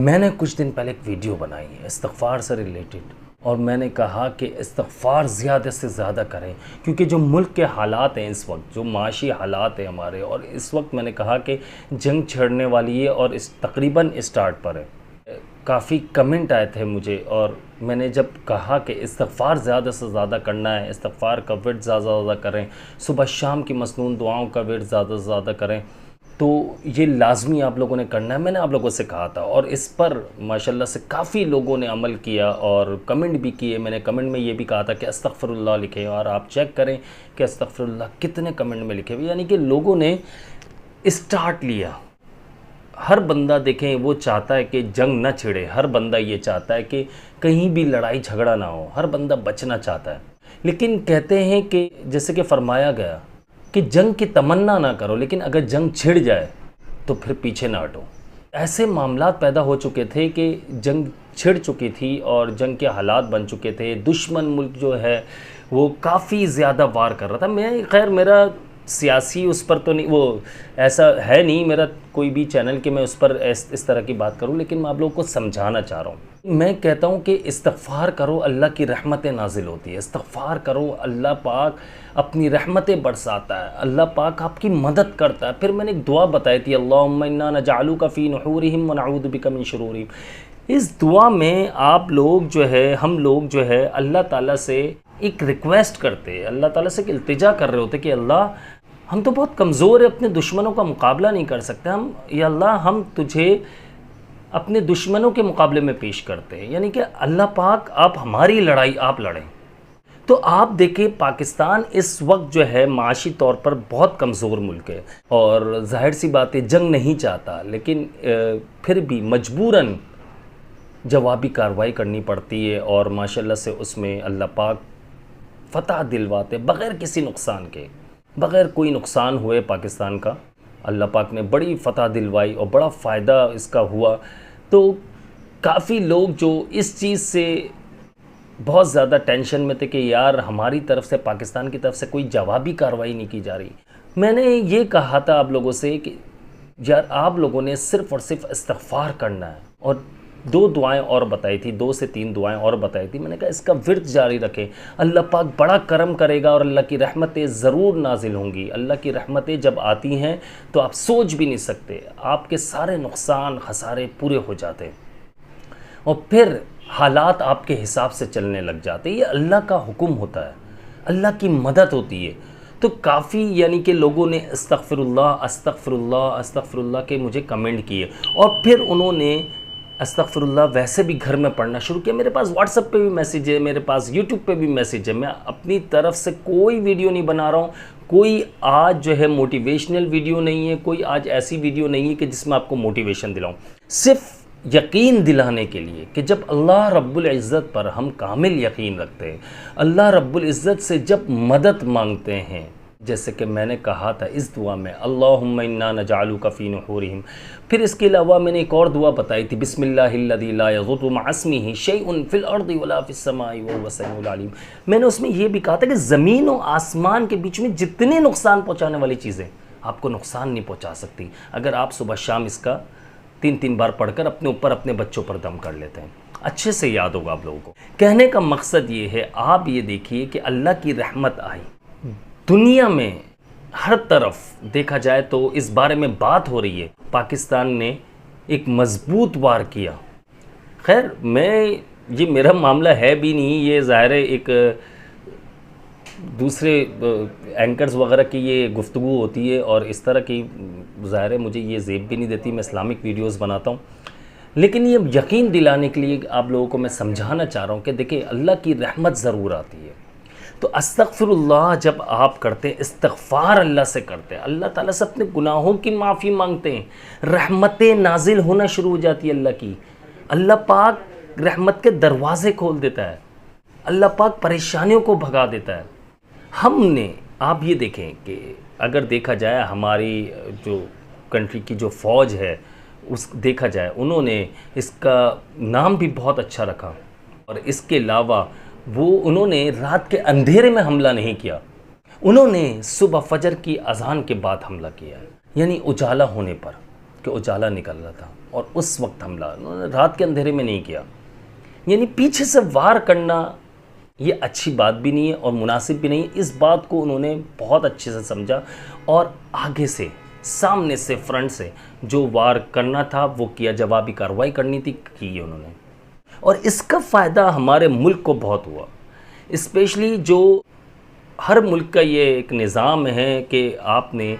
मैंने कुछ दिन पहले एक वीडियो बनाई है इस्तिग़फ़ार से रिलेटेड, और मैंने कहा कि इस्तिग़फ़ार ज़्यादा से ज़्यादा करें, क्योंकि जो मुल्क के हालात हैं इस वक्त, जो माशी हालात हैं हमारे, और इस वक्त मैंने कहा कि जंग छिड़ने वाली है और इस तकरीबन स्टार्ट पर है। काफ़ी कमेंट आए थे मुझे, और मैंने जब कहा कि इस्तिग़फ़ार ज़्यादा से ज़्यादा करना है, इस्तिग़फ़ार का विर्द ज़्यादा से ज़्यादा करें, सुबह शाम की मसनून दुआओं का विर्द ज़्यादा से ज़्यादा करें, तो ये लाज़मी आप लोगों ने करना है। मैंने आप लोगों से कहा था, और इस पर माशाल्लाह से काफ़ी लोगों ने अमल किया और कमेंट भी किए। मैंने कमेंट में ये भी कहा था कि अस्तग़फ़िरुल्लाह लिखें, और आप चेक करें कि अस्तग़फ़िरुल्लाह कितने कमेंट में लिखे हुए, यानी कि लोगों ने स्टार्ट लिया। हर बंदा देखें वो चाहता है कि जंग न छिड़े, हर बंदा ये चाहता है कि कहीं भी लड़ाई झगड़ा ना हो, हर बंदा बचना चाहता है। लेकिन कहते हैं कि जैसे कि फरमाया गया कि जंग की तमन्ना ना करो, लेकिन अगर जंग छिड़ जाए तो फिर पीछे ना हटो। ऐसे मामलात पैदा हो चुके थे कि जंग छिड़ चुकी थी और जंग के हालात बन चुके थे। दुश्मन मुल्क जो है वो काफ़ी ज़्यादा वार कर रहा था। मैं खैर मेरा सियासी उस पर तो नहीं, वो ऐसा है नहीं मेरा कोई भी चैनल कि मैं उस पर इस तरह की बात करूं, लेकिन मैं आप लोगों को समझाना चाह रहा हूं। मैं कहता हूं कि इस्तिग़फ़ार करो, अल्लाह की रहमतें नाजिल होती है। इस्तिग़फ़ार करो, अल्लाह पाक अपनी रहमतें बरसाता है, अल्लाह पाक आपकी मदद करता है। फिर मैंने एक दुआ बताई थी, अल्लाहुम्मा इन्ना नजअलुका फ़ी नुहूरिहिम व नऊज़ु बिका मिन शुरूरिहिम। इस दुआ में आप लोग जो है, हम लोग जो है, अल्लाह ताला से एक रिक्वेस्ट करते, अल्लाह ताला से एक इल्तिजा कर रहे होते कि अल्लाह हम तो बहुत कमज़ोर है, अपने दुश्मनों का मुकाबला नहीं कर सकते हम, या अल्लाह हम तुझे अपने दुश्मनों के मुकाबले में पेश करते हैं, यानी कि अल्लाह पाक आप हमारी लड़ाई आप लड़ें। तो आप देखें पाकिस्तान इस वक्त जो है माशी तौर पर बहुत कमज़ोर मुल्क है, और जाहिर सी बात है जंग नहीं चाहता, लेकिन फिर भी मजबूरन जवाबी कार्रवाई करनी पड़ती है, और माशाल्लाह से उसमें अल्लाह पाक फ़तह दिलवाते बग़ैर किसी नुकसान के, बग़ैर कोई नुकसान हुए पाकिस्तान का। अल्लाह पाक ने बड़ी फ़तह दिलवाई और बड़ा फ़ायदा इसका हुआ। तो काफ़ी लोग जो इस चीज़ से बहुत ज़्यादा टेंशन में थे कि यार हमारी तरफ से, पाकिस्तान की तरफ से कोई जवाबी कार्रवाई नहीं की जा रही। मैंने ये कहा था आप लोगों से कि यार आप लोगों ने सिर्फ़ और सिर्फ इस्तिग़फ़ार करना है, और 2 दुआएं और बताई थी, 2 से 3 दुआएं और बताई थी। मैंने कहा इसका विर्द जारी रखें, अल्लाह पाक बड़ा करम करेगा और अल्लाह की रहमतें ज़रूर नाजिल होंगी। अल्लाह की रहमतें जब आती हैं तो आप सोच भी नहीं सकते, आपके सारे नुकसान खसारे पूरे हो जाते हैं, और फिर हालात आपके हिसाब से चलने लग जाते हैं। ये अल्लाह का हुक्म होता है, अल्लाह की मदद होती है। तो काफ़ी यानी कि लोगों ने अस्तग़फ़िरुल्लाह अस्तग़फ़िरुल्लाह अस्तग़फ़िरुल्लाह के मुझे कमेंट किए, और फिर उन्होंने अस्तग़फ़िरुल्लाह वैसे भी घर में पढ़ना शुरू किया। मेरे पास व्हाट्सएप पे भी मैसेज है, मेरे पास यूट्यूब पे भी मैसेज है। मैं अपनी तरफ से कोई वीडियो नहीं बना रहा हूँ, कोई आज जो है मोटिवेशनल वीडियो नहीं है, कोई आज ऐसी वीडियो नहीं है कि जिसमें आपको मोटिवेशन दिलाऊँ। सिर्फ़ यकीन दिलाने के लिए कि जब अल्लाह रब्बुल इज़्ज़त पर हम कामिल यकीन रखते हैं, अल्लाह रब्बुल इज़्ज़त से जब मदद मांगते हैं, जैसे कि मैंने कहा था इस दुआ में अल्लाहुम्मा इन्ना नजअलुका फ़ी नुहूरिहिम। फिर इसके अलावा मैंने एक और दुआ बताई थी, बिस्मिल्लाहिल्लज़ी ला यज़ुर्रु मअ इस्मिही शैउन फ़िल अर्दि वला फ़िस समाई व हुवा समीउल अलीम। मैंने उसमें यह भी कहा था कि ज़मीन और आसमान के बीच में जितने नुकसान पहुँचाने वाली चीज़ें आपको नुकसान नहीं पहुँचा सकती, अगर आप सुबह शाम इसका 3-3 बार पढ़कर अपने ऊपर, अपने बच्चों पर दम कर लेते हैं। अच्छे से याद होगा आप लोगों को। कहने का मकसद ये है, आप ये देखिए कि अल्लाह की रहमत आई दुनिया में, हर तरफ देखा जाए तो इस बारे में बात हो रही है। पाकिस्तान ने एक मजबूत वार किया। खैर ये मेरा मामला है भी नहीं, ये ज़ाहिर है एक दूसरे एंकर्स वगैरह की ये गुफ्तगू होती है, और इस तरह की ज़ाहिर है मुझे ये ज़ेब भी नहीं देती। मैं इस्लामिक वीडियोस बनाता हूँ, लेकिन ये यकीन दिलाने के लिए आप लोगों को मैं समझाना चाह रहा हूँ कि देखिए अल्लाह की रहमत ज़रूर आती है। तो अस्तग़फ़िरुल्लाह जब आप करते हैं, इस्तिग़फ़ार अल्लाह से करते हैं, अल्लाह ताला से अपने गुनाहों की माफ़ी मांगते हैं, रहमतें नाजिल होना शुरू हो जाती है अल्लाह की। अल्लाह पाक रहमत के दरवाज़े खोल देता है, अल्लाह पाक परेशानियों को भगा देता है। हमने, आप ये देखें कि अगर देखा जाए हमारी जो कंट्री की जो फ़ौज है, उस देखा जाए उन्होंने इसका नाम भी बहुत अच्छा रखा, और इसके अलावा उन्होंने रात के अंधेरे में हमला नहीं किया, उन्होंने सुबह फजर की अज़ान के बाद हमला किया है, यानी उजाला होने पर। कि उजाला निकल रहा था और उस वक्त हमला उन्होंने रात के अंधेरे में नहीं किया। यानी पीछे से वार करना ये अच्छी बात भी नहीं है और मुनासिब भी नहीं है। इस बात को उन्होंने बहुत अच्छे से समझा और आगे से, सामने से, फ्रंट से जो वार करना था वो किया, जवाबी कार्रवाई करनी थी की उन्होंने। और इसका फ़ायदा हमारे मुल्क को बहुत हुआ। स्पेशली जो हर मुल्क का ये एक निज़ाम है कि आपने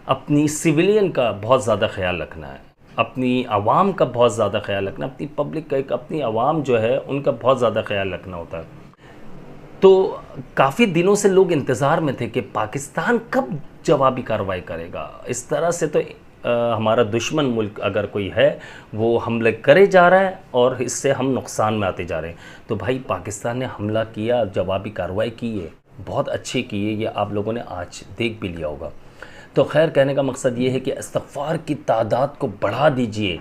अपनी सिविलियन का बहुत ज़्यादा ख्याल रखना है, अपनी आवाम का बहुत ज़्यादा ख्याल रखना, अपनी पब्लिक का, एक अपनी आवाम जो है उनका बहुत ज़्यादा ख्याल रखना होता है। तो काफ़ी दिनों से लोग इंतज़ार में थे कि पाकिस्तान कब जवाबी कार्रवाई करेगा। इस तरह से तो हमारा दुश्मन मुल्क अगर कोई है वो हमले करे जा रहा है और इससे हम नुकसान में आते जा रहे हैं। तो भाई पाकिस्तान ने हमला किया, जवाबी कार्रवाई की है, बहुत अच्छी की है, ये आप लोगों ने आज देख भी लिया होगा। तो खैर, कहने का मकसद ये है कि इस्तग़फ़ार की तादाद को बढ़ा दीजिए।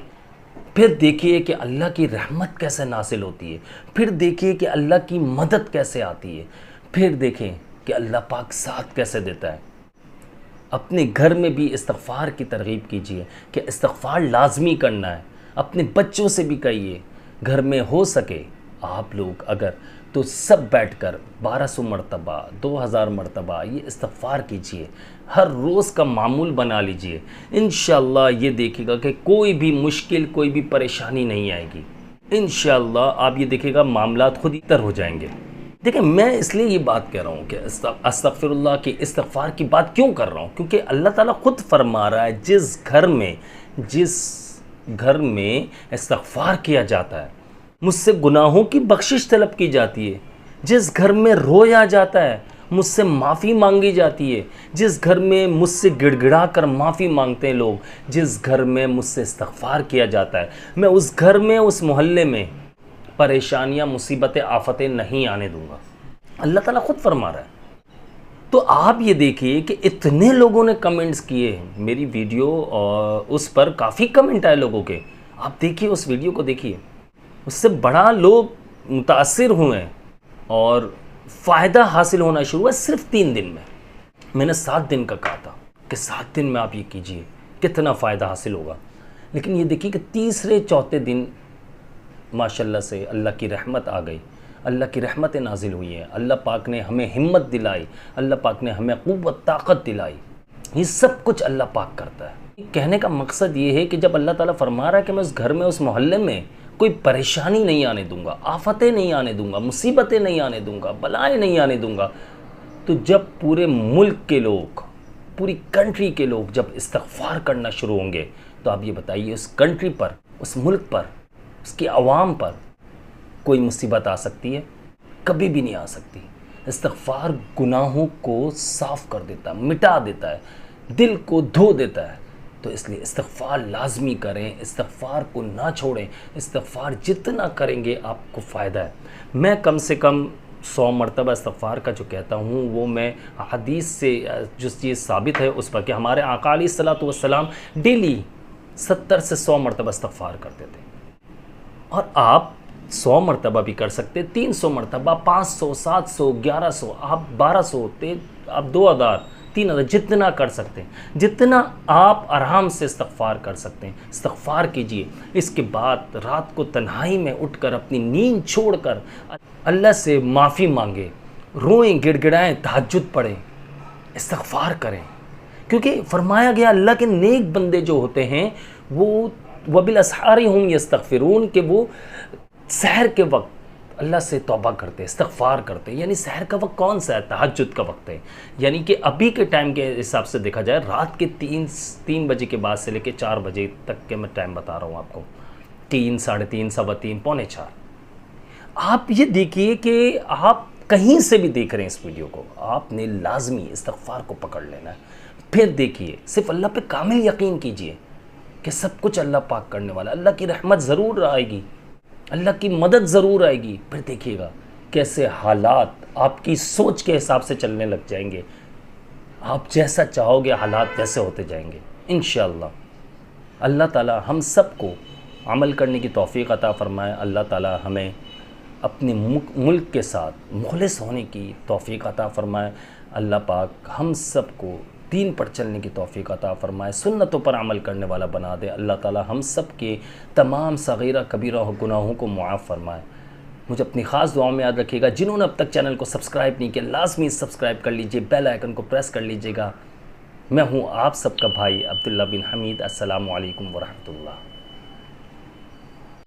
फिर देखिए कि अल्लाह की रहमत कैसे नासिल होती है, फिर देखिए कि अल्लाह की मदद कैसे आती है, फिर देखें कि अल्लाह पाक साथ कैसे देता है। अपने घर में भी इस्तग़फ़ार की तरगीब कीजिए कि इस्तग़फ़ार लाज़मी करना है। अपने बच्चों से भी कहिए, घर में हो सके आप लोग अगर तो सब बैठकर 1200 मरतबा, 2000 मरतबा ये इस्तग़फ़ार कीजिए, हर रोज़ का मामूल बना लीजिए। इंशाअल्लाह ये देखिएगा कि कोई भी मुश्किल, कोई भी परेशानी नहीं आएगी। इंशाअल्लाह आप ये देखिएगा मामलात खुद ही तर हो जाएंगे। देखिए, मैं इसलिए ये बात कह रहा हूँ कि अस्तग़फ़िरुल्लाह की इस्तग़फ़ार की बात क्यों कर रहा हूँ, क्योंकि अल्लाह ताला खुद फरमा रहा है जिस घर में इस्तग़फ़ार किया जाता है, मुझसे गुनाहों की बख्शिश तलब की जाती है, जिस घर में रोया जाता है, मुझसे माफ़ी मांगी जाती है, जिस घर में मुझसे गिड़गिड़ा कर माफ़ी मांगते हैं लोग, जिस घर में मुझसे इस्तग़फ़ार किया जाता है, मैं उस घर में, उस मोहल्ले में परेशानियां, मुसीबतें, आफतें नहीं आने दूंगा। अल्लाह ताला खुद फरमा रहा है। तो आप ये देखिए कि इतने लोगों ने कमेंट्स किए मेरी वीडियो और उस पर काफ़ी कमेंट आए लोगों के। आप देखिए, उस वीडियो को देखिए, उससे बड़ा लोग मुतासिर हुए और फ़ायदा हासिल होना शुरू हुआ सिर्फ 3 दिन में। मैंने 7 दिन का कहा था कि 7 दिन में आप ये कीजिए, कितना फ़ायदा हासिल होगा। लेकिन ये देखिए कि तीसरे चौथे दिन माशाल्लाह से अल्लाह की रहमत आ गई, अल्लाह की रहमतें नाजिल हुई हैं, अल्लाह पाक ने हमें हिम्मत दिलाई, अल्लाह पाक ने हमें क़ुव्वत, ताकत दिलाई। ये सब कुछ अल्लाह पाक करता है। कहने का मकसद ये है कि जब अल्लाह ताला फरमा रहा है कि मैं उस घर में, उस मोहल्ले में कोई परेशानी नहीं आने दूंगा, आफतें नहीं आने दूंगा, मुसीबतें नहीं आने दूंगा, बलाएँ नहीं आने दूंगा, तो जब पूरे मुल्क के लोग, पूरी कंट्री के लोग जब इस्तग़फ़ार करना शुरू होंगे, तो आप ये बताइए उस कंट्री पर, उस मुल्क पर, उसकी आवाम पर कोई मुसीबत आ सकती है? कभी भी नहीं आ सकती। इस्तग़फ़ार गुनाहों को साफ़ कर देता है, मिटा देता है, दिल को धो देता है। तो इसलिए इस्तग़फ़ार लाज़मी करें, इस्तग़फ़ार को ना छोड़ें। इस्तग़फ़ार जितना करेंगे आपको फ़ायदा है। मैं कम से कम 100 मरतबा इस्तग़फ़ार का जो कहता हूँ वो मैं हदीस से जो चीज़ साबित है उस पर कि हमारे आका अलैहिस्सलातु वस्सलाम डेली 70 से 100 मरतबा इस्तग़फ़ार करते थे। और आप 100 मरतबा भी कर सकते, 300 मरतबा, 500, 700, 1100, आप 1200, आप 2000, 3000, जितना कर सकते हैं, जितना आप आराम से इस्तग़फ़ार कर सकते हैं, इस्तग़फ़ार कीजिए। इसके बाद रात को तन्हाई में उठकर अपनी नींद छोड़कर अल्लाह से माफ़ी मांगे, रोएं, गिड़गिड़ाएं, तहज्जुद पढ़ें, इस्तग़फ़ार करें। क्योंकि फरमाया गया अल्लाह के नेक बंदे जो होते हैं वो वबिल असहारी हुम यस्तग़फ़िरून, कि वो सहर के वक्त अल्लाह से तौबा करते, इस्तग़फ़ार करते। यानी सहर का वक्त कौन सा है? तहज्जुद का वक्त है। यानी कि अभी के टाइम के हिसाब से देखा जाए रात के 3 बजे के बाद से लेकर 4 बजे तक के मैं टाइम बता रहा हूँ आपको, 3, 3:30, 3:15, पौने 4। आप ये देखिए कि आप कहीं से भी देख रहे हैं इस वीडियो को, आपने लाजमी इस्तग़फ़ार को पकड़ लेना है। फिर देखिए, सिर्फ अल्लाह पे कामिल यकीन कीजिए कि सब कुछ अल्लाह पाक करने वाला, अल्लाह की रहमत ज़रूर आएगी, अल्लाह की मदद ज़रूर आएगी। फिर देखिएगा कैसे हालात आपकी सोच के हिसाब से चलने लग जाएंगे। आप जैसा चाहोगे हालात वैसे होते जाएंगे इंशाअल्लाह। अल्लाह ताला हम सबको अमल करने की तौफ़ीक़ अता फ़रमाए। अल्लाह ताला हमें अपने मुल्क के साथ मुखलिस होने की तौफ़ीक़ अता फ़रमाए। अल्लाह पाक हम सबको दीन पर चलने की तौफीक अता फ़रमाए, सुन्नतों पर अमल करने वाला बना दे। अल्लाह ताला हम सब के तमाम सगीरा कबीरा गुनाहों को मुआफ़ फ़रमाए। मुझे अपनी ख़ास दुआओं में याद रखिएगा। जिन्होंने अब तक चैनल को सब्सक्राइब नहीं किया, लाजमी सब्सक्राइब कर लीजिए, बेल आइकन को प्रेस कर लीजिएगा। मैं हूँ आप सबका भाई अब्दुल्ला बिन हमीद। अस्सलामु अलैकुम वरहमतुल्लाह।